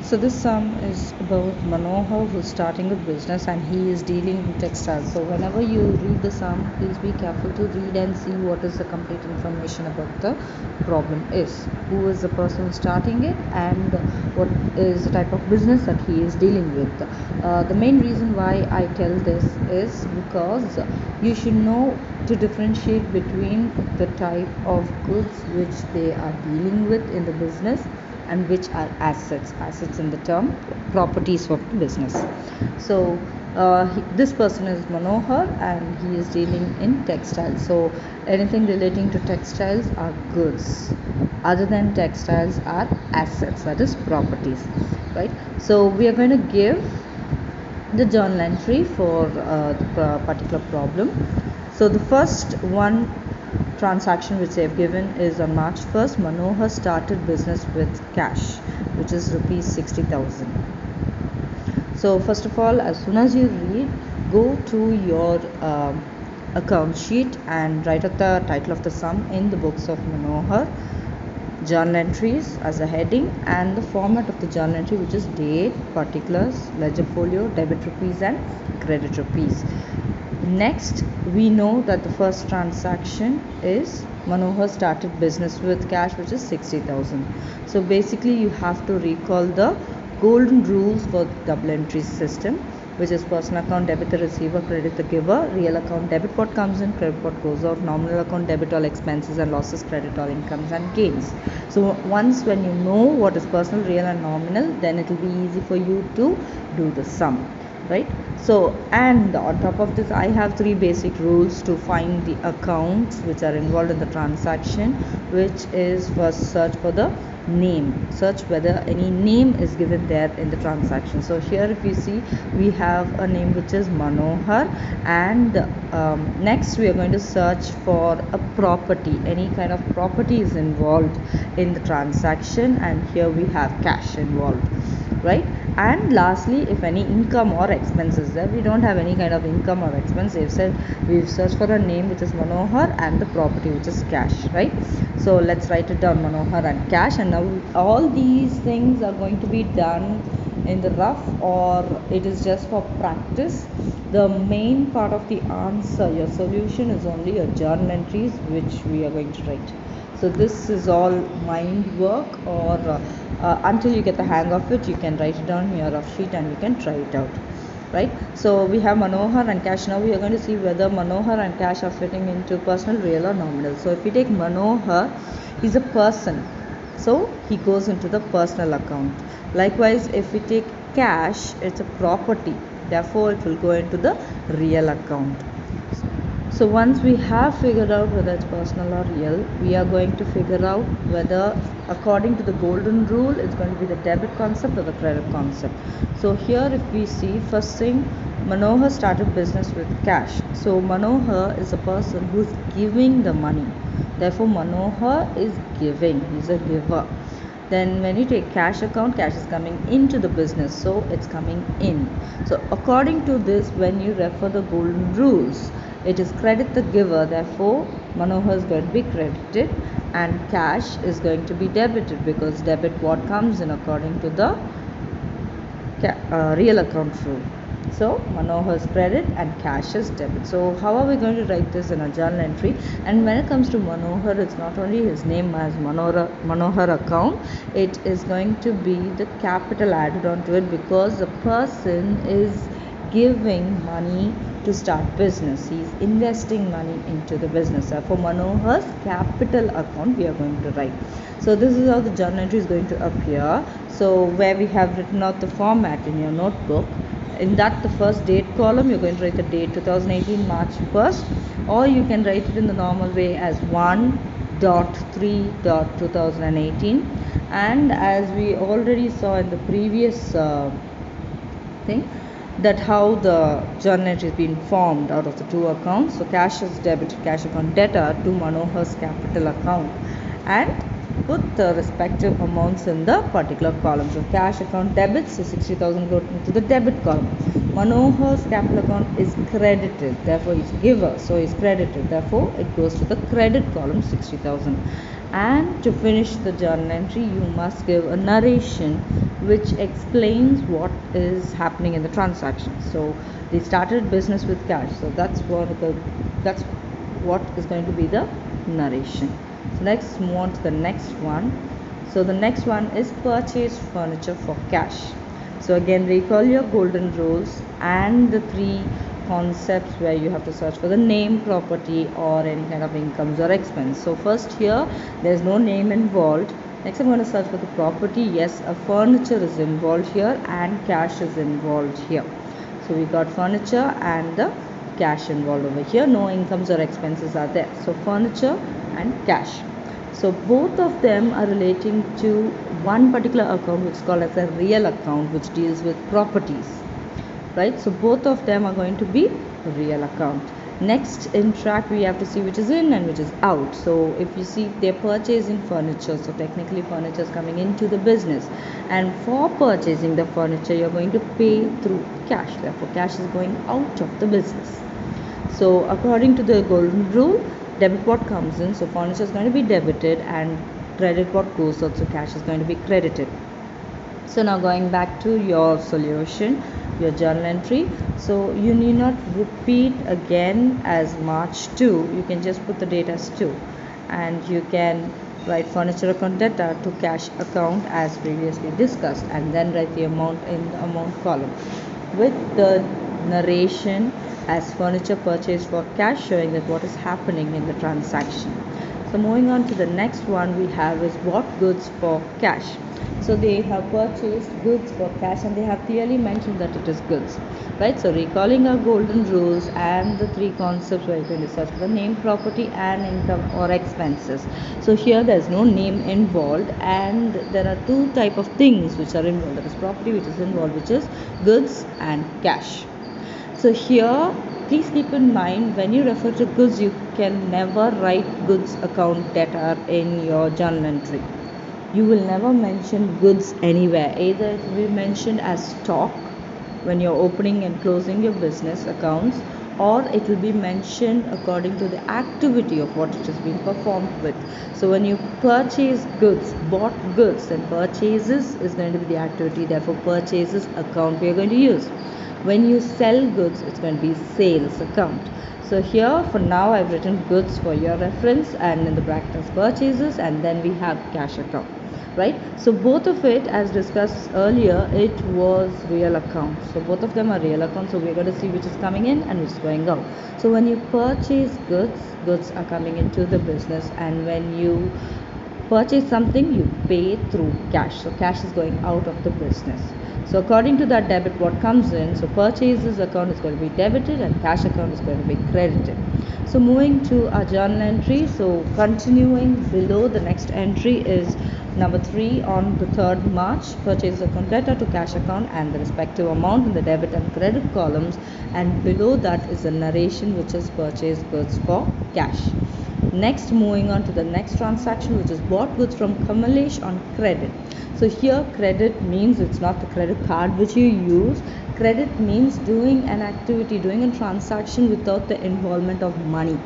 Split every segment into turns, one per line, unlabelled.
So this sum is about Manohar, who's starting a business and he is dealing in textiles. So whenever you read the sum, please be careful to read and see what is the complete information about the problem is. Who is the person starting it and what is the type of business that he is dealing with. The main reason why I tell this is because you should know to differentiate between the type of goods which they are dealing with in the business and which are assets in the term properties of business. So this person is Manohar and he is dealing in textiles. So anything relating to textiles are goods, other than textiles are assets, that is properties, right? So we are going to give the journal entry for the particular problem. So the first one transaction which they have given is on March 1st, Manohar started business with cash, which is rupees 60,000. So first of all, as soon as you read, go to your account sheet and write out the title of the sum in the books of Manohar, journal entries as a heading, and the format of the journal entry, which is date, particulars, ledger folio, debit rupees and credit rupees. Next, we know that the first transaction is Manohar started business with cash, which is 60,000. So basically you have to recall the golden rules for double entry system, which is personal account debit the receiver, credit the giver, real account debit what comes in, credit what goes out, nominal account debit all expenses and losses, credit all incomes and gains. So once when you know what is personal, real and nominal, then it will be easy for you to do the sum, right? So, and on top of this, I have three basic rules to find the accounts which are involved in the transaction, which is first search for the name, search whether any name is given there in the transaction. So here if you see, we have a name which is Manohar, and next we are going to search for a property, any kind of property is involved in the transaction, and here we have cash involved, right? And lastly, if any income or expenses there, we don't have any kind of income or expense. They've said we've searched for a name which is Manohar and the property which is cash, right? So let's write it down, Manohar and cash. And now all these things are going to be done in the rough, or it is just for practice. The main part of the answer, your solution, is only your journal entries which we are going to write. So this is all mind work, or until you get the hang of it, you can write it down in your rough sheet and you can try it out, right? So we have Manohar and cash. Now we are going to see whether Manohar and cash are fitting into personal, real or nominal. So if we take Manohar, he's a person, so he goes into the personal account. Likewise, if we take cash, it's a property, therefore it will go into the real account. So once we have figured out whether it's personal or real, we are going to figure out whether according to the golden rule it's going to be the debit concept or the credit concept. So here if we see, first thing, Manohar started business with cash. So Manohar is a person who's giving the money. Therefore Manohar is giving, he's a giver. Then when you take cash account, cash is coming into the business, so it's coming in. So according to this, when you refer the golden rules, it is credit the giver, therefore Manohar is going to be credited and cash is going to be debited, because debit what comes in according to the real account rule. So Manohar is credit and cash is debit. So how are we going to write this in a journal entry? And when it comes to Manohar, it's not only his name as Manohar account, it is going to be the capital added onto it, because the person is giving money to start business. He is investing money into the business. For Manohar's capital account, we are going to write. So this is how the journal entry is going to appear. So where we have written out the format in your notebook, in that the first date column, you're going to write the date 2018 March 1st, or you can write it in the normal way as 1.3.2018. And as we already saw in the previous thing, that how the journal entry is being formed out of the two accounts. So cash is debited, cash account debtor to Manohar's capital account, and put the respective amounts in the particular column. So cash account debits, so 60,000 go into the debit column. Manohar's capital account is credited, therefore he's giver, so he's credited, therefore it goes to the credit column, 60,000. And to finish the journal entry, you must give a narration which explains what is happening in the transaction. So they started business with cash, so that's what is going to be the narration. So let's move on to the next one. So the next one is purchase furniture for cash. So again, recall your golden rules and the three concepts where you have to search for the name, property, or any kind of incomes or expense. So first here, there's no name involved. Next I'm going to search for the property. Yes, a furniture is involved here and cash is involved here. So we got furniture and the cash involved over here. No incomes or expenses are there. So furniture and cash. So both of them are relating to one particular account which is called as a real account, which deals with properties, right? So both of them are going to be real account. Next in track we have to see which is in and which is out. So if you see, they're purchasing furniture, so technically furniture is coming into the business, and for purchasing the furniture you're going to pay through cash, therefore cash is going out of the business. So according to the golden rule, debit what comes in, so furniture is going to be debited, and credit what goes out, so cash is going to be credited. So now going back to your solution, your journal entry, so you need not repeat again as March 2, you can just put the date as 2, and you can write furniture account data to cash account as previously discussed, and then write the amount in the amount column with the narration as furniture purchased for cash, showing that what is happening in the transaction. So moving on to the next one we have is bought goods for cash. So they have purchased goods for cash and they have clearly mentioned that it is goods, right? So recalling our golden rules and the three concepts where you can search for the name, property, and income or expenses. So here there is no name involved, and there are two type of things which are involved. There is property which is involved, which is goods and cash. So here please keep in mind, when you refer to goods, you can never write goods account debtor in your journal entry. You will never mention goods anywhere. Either it will be mentioned as stock when you're opening and closing your business accounts, or it will be mentioned according to the activity of what it is being performed with. So when you purchase goods, bought goods, then purchases is going to be the activity, therefore purchases account we are going to use. When you sell goods, it's going to be sales account. So here for now I've written goods for your reference, and in the brackets purchases, and then we have cash account, right? So both of it, as discussed earlier, it was real account. So both of them are real accounts, so we're going to see which is coming in and which is going out. So when you purchase goods, goods are coming into the business, and when you purchase something, you pay through cash, so cash is going out of the business. So according to that debit what comes in, so purchases account is going to be debited and cash account is going to be credited. So moving to our journal entry, so continuing below, the next entry is number 3 on the 3rd March, purchase account data to cash account and the respective amount in the debit and credit columns, and below that is a narration which is purchase goods for cash. Next, moving on to the next transaction, which is bought goods from Kamalesh on credit. So here credit means it's not the credit card which you use. Credit means doing an activity, doing a transaction without the involvement of money.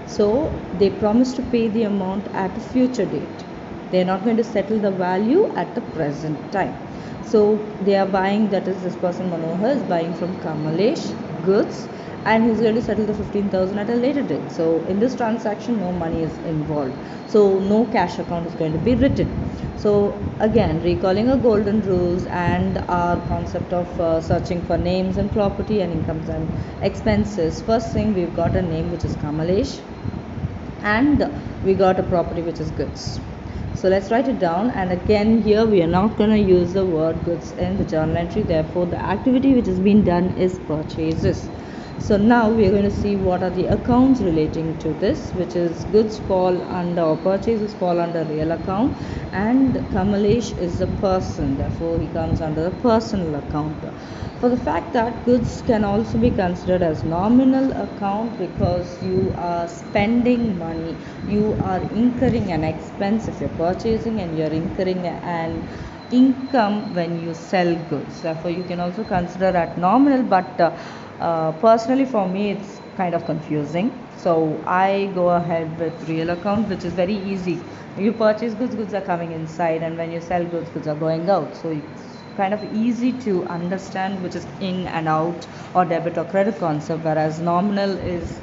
So they promise to pay the amount at a future date. They are not going to settle the value at the present time. So they are buying, that is this person Manohar is buying from Kamalesh goods, and he's going to settle the 15,000 at a later date. So in this transaction no money is involved, so no cash account is going to be written. So again, recalling our golden rules and our concept of searching for names and property and incomes and expenses. First thing, we've got a name which is Kamalesh, and we got a property which is goods. So let's write it down, and again here we are not going to use the word goods in the journal entry, therefore the activity which has been done is purchases. So now we are going to see what are the accounts relating to this, which is goods fall under or purchases fall under real account, and Kamalesh is a person, therefore he comes under the personal account. For the fact that goods can also be considered as nominal account because you are spending money, you are incurring an expense if you're purchasing, and you're incurring an income when you sell goods. Therefore, you can also consider at nominal, but personally for me it's kind of confusing. So I go ahead with real account, which is very easy. You purchase goods, goods are coming inside, and when you sell goods, goods are going out. So it's kind of easy to understand which is in and out, or debit or credit concept, whereas nominal is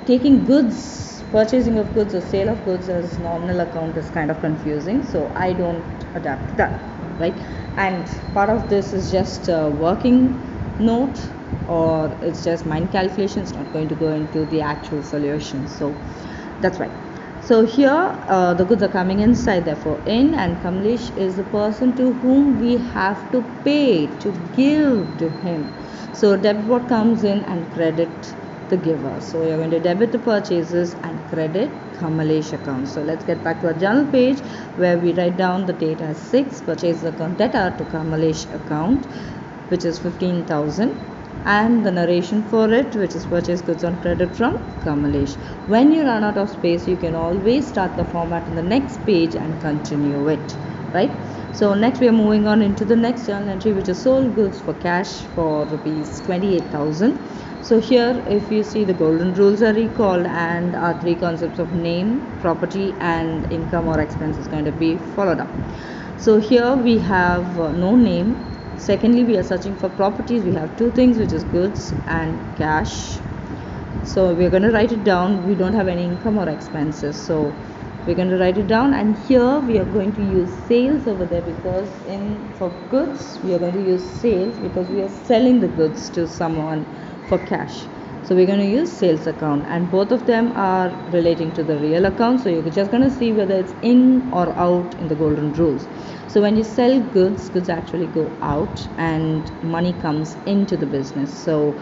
taking goods, purchasing of goods or sale of goods as nominal account is kind of confusing. So I don't adapt to that, right? And part of this is just a working note, or it's just mind calculation. It's not going to go into the actual solution. So that's right. So here the goods are coming inside, therefore in, and Kamlesh is the person to whom we have to pay, to give to him. So debit what comes in and credit the giver. So you're going to debit the purchases and credit Kamalesh account. So let's get back to our journal page where we write down the date as 6, purchases account debtor to Kamalesh account, which is 15,000, and the narration for it, which is purchase goods on credit from Kamalesh. When you run out of space, you can always start the format in the next page and continue it, right? So next we are moving on into the next journal entry, which is sold goods for cash for rupees 28,000. So here if you see, the golden rules are recalled, and our three concepts of name, property and income or expense is going to be followed up. So here we have no name. Secondly, we are searching for properties. We have two things, which is goods and cash. So we're going to write it down. We don't have any income or expenses, so we're going to write it down. And here we are going to use sales over there, because for goods we are going to use sales because we are selling the goods to someone for cash. So we're going to use sales account, and both of them are relating to the real account. So you're just going to see whether it's in or out in the golden rules. So when you sell goods, goods actually go out and money comes into the business. So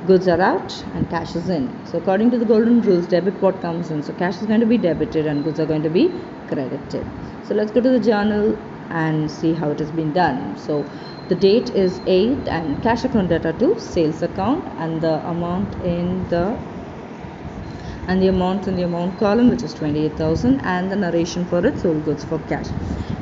goods are out and cash is in. So according to the golden rules, debit what comes in. So cash is going to be debited and goods are going to be credited. So let's go to the journal and see how it has been done. So the date is 8 and cash account debtor to sales account, and the amount in the amount column, which is 28,000, and the narration for it, sold goods for cash.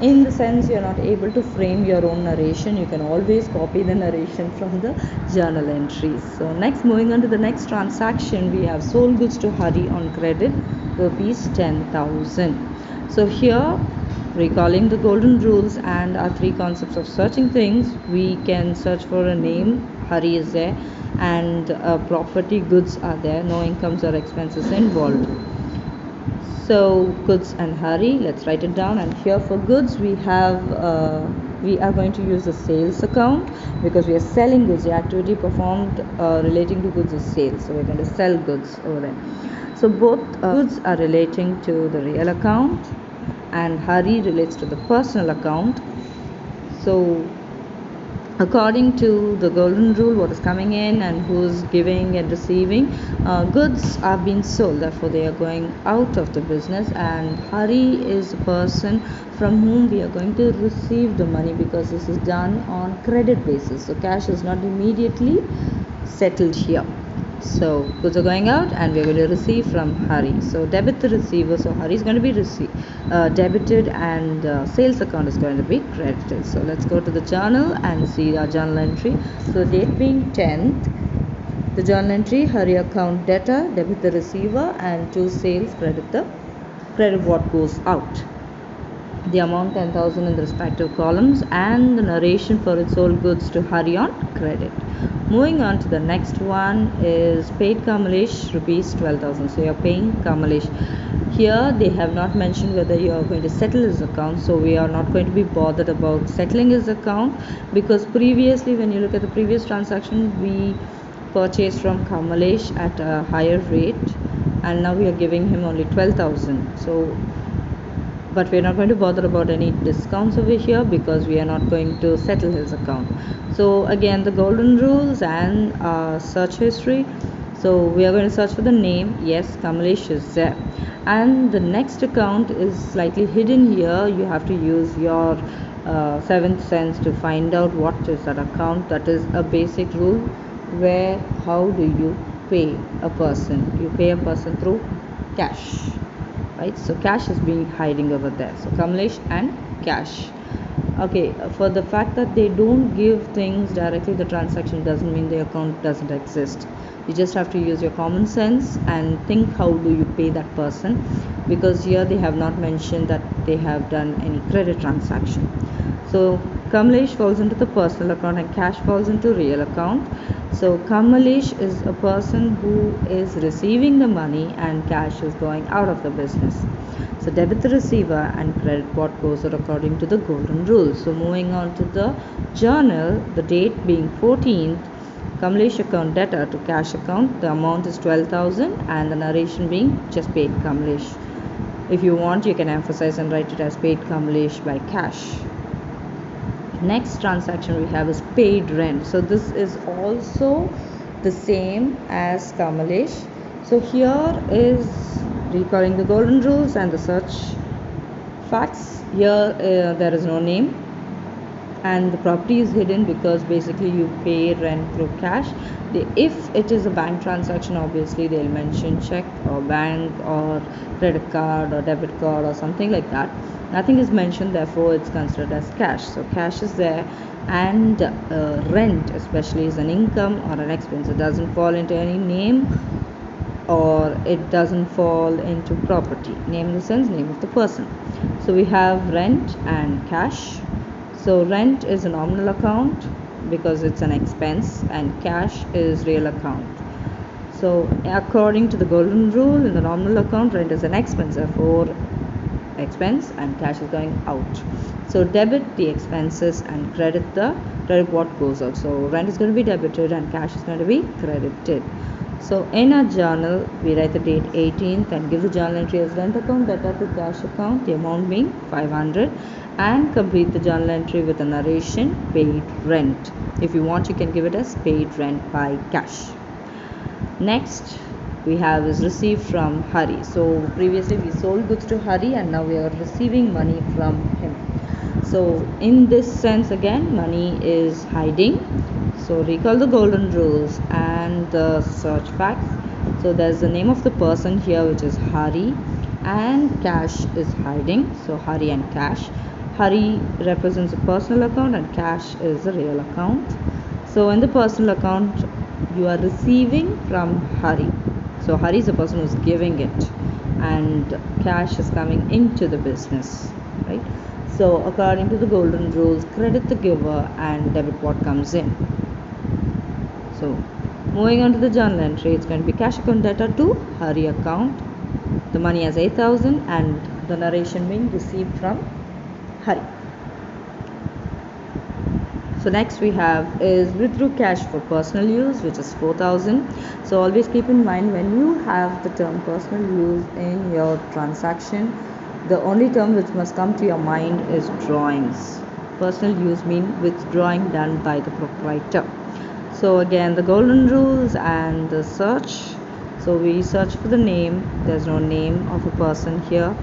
In the sense you're not able to frame your own narration, you can always copy the narration from the journal entries. So next, moving on to the next transaction, we have sold goods to Hari on credit rupees 10,000. So here, recalling the golden rules and our three concepts of searching things, we can search for a name. Hari is there, and property, goods are there, no incomes or expenses involved. So goods and Hari, let's write it down. And here for goods we are going to use the sales account because we are selling goods. The activity performed relating to goods is sales, so we're going to sell goods over there. So both goods are relating to the real account and Hari relates to the personal account. So according to the golden rule, what is coming in and who's giving and receiving, goods are being sold, therefore they are going out of the business, and Hari is the person from whom we are going to receive the money, because this is done on credit basis, so cash is not immediately settled here. So goods are going out and we are going to receive from Hari. So debit the receiver, so Hari is going to be debited, and sales account is going to be credited. So let's go to the journal and see our journal entry. So date being 10th, the journal entry, Hari account debtor, debit the receiver, and to sales, credit what goes out. The amount 10,000 in the respective columns, and the narration for its sold goods to Hari on credit. Moving on to the next one is paid Kamalesh rupees 12,000. So you are paying Kamalesh. Here they have not mentioned whether you are going to settle his account, so we are not going to be bothered about settling his account, because previously, when you look at the previous transaction, we purchased from Kamalesh at a higher rate, and now we are giving him only 12,000. So but we are not going to bother about any discounts over here because we are not going to settle his account. So again, the golden rules and search history, So we are going to search for the name. Yes, Kamlesh is there. And the next account is slightly hidden here. You have to use your seventh sense to find out what is that account. That is a basic rule where how do you pay a person? You pay a person through cash, right? So cash is being hiding over there. So Kamlesh and cash. Okay, for the fact that they don't give things directly the transaction doesn't mean the account doesn't exist. You just have to use your common sense and think how do you pay that person, because here they have not mentioned that they have done any credit transaction. So Kamlesh falls into the personal account and cash falls into real account. So Kamlesh is a person who is receiving the money and cash is going out of the business. So debit the receiver and credit what goes out according to the golden rule. So moving on to the journal, the date being 14th, Kamlesh account debtor to cash account, the amount is 12,000 and the narration being just paid Kamlesh. If you want, you can emphasize and write it as paid Kamlesh by cash. Next transaction we have is paid rent. So this is also the same as Kamlesh. So here is recalling the golden rules and the search facts. Here there is no name and the property is hidden because basically you pay rent through cash. If it is a bank transaction, obviously they'll mention check or bank or credit card or debit card or something like that. Nothing is mentioned, therefore it's considered as cash. So cash is there, and rent especially is an income or an expense. It doesn't fall into any name or it doesn't fall into property. Name in the sense name of the person. So we have rent and cash. So rent is a nominal account because it's an expense and cash is real account. So according to the golden rule, in the nominal account rent is an expense, therefore expense and cash is going out. So debit the expenses and credit what goes out. So rent is going to be debited and cash is going to be credited. So in our journal, we write the date 18th and give the journal entry as rent account debtor to cash account, the amount being 500, and complete the journal entry with a narration paid rent. If you want, you can give it as paid rent by cash. Next we have is received from Hari. So previously we sold goods to Hari and now we are receiving money from him. So in this sense again, money is hiding. So recall the golden rules and the search facts. So there's the name of the person here, which is Hari, and cash is hiding. So Hari and cash. Hari represents a personal account and cash is a real account. So in the personal account, you are receiving from Hari. So Hari is the person who's giving it, and cash is coming into the business, right? So according to the golden rules, credit the giver and debit what comes in. So moving on to the journal entry, it's going to be cash account debtor to Hari account. The money as 8,000 and the narration being received from Hari. So next we have is withdrew cash for personal use, which is 4,000. So always keep in mind, when you have the term personal use in your transaction, the only term which must come to your mind is drawings. Personal use means withdrawing done by the proprietor. So again, the golden rules and the search. So we search for the name. There's no name of a person here.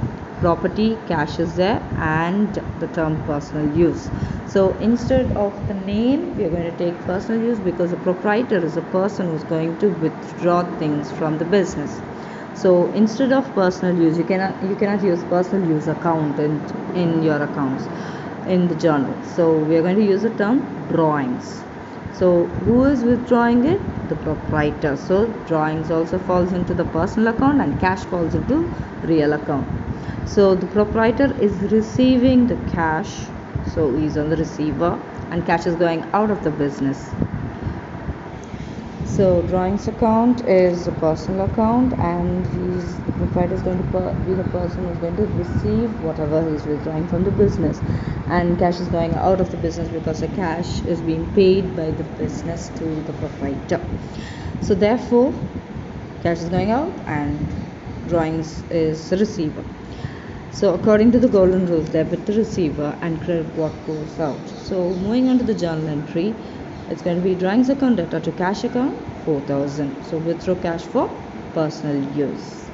Property, cash is there, and the term personal use. So instead of the name, we are going to take personal use because the proprietor is a person who's going to withdraw things from the business. So instead of personal use, you cannot use personal use account in your accounts in the journal. So we are going to use the term drawings. So who is withdrawing it? The proprietor. So drawings also falls into the personal account and cash falls into real account. So the proprietor is receiving the cash, so he's on the receiver, and cash is going out of the business. So drawings account is a personal account, and the proprietor is going to be the person who's going to receive whatever he's withdrawing from the business, and cash is going out of the business because the cash is being paid by the business to the proprietor. So therefore cash is going out and drawings is the receiver. So according to the golden rules, debit the receiver and credit what goes out. So moving on to the journal entry, it's going to be drawings account debtor to cash account, 4,000. So withdraw cash for personal use.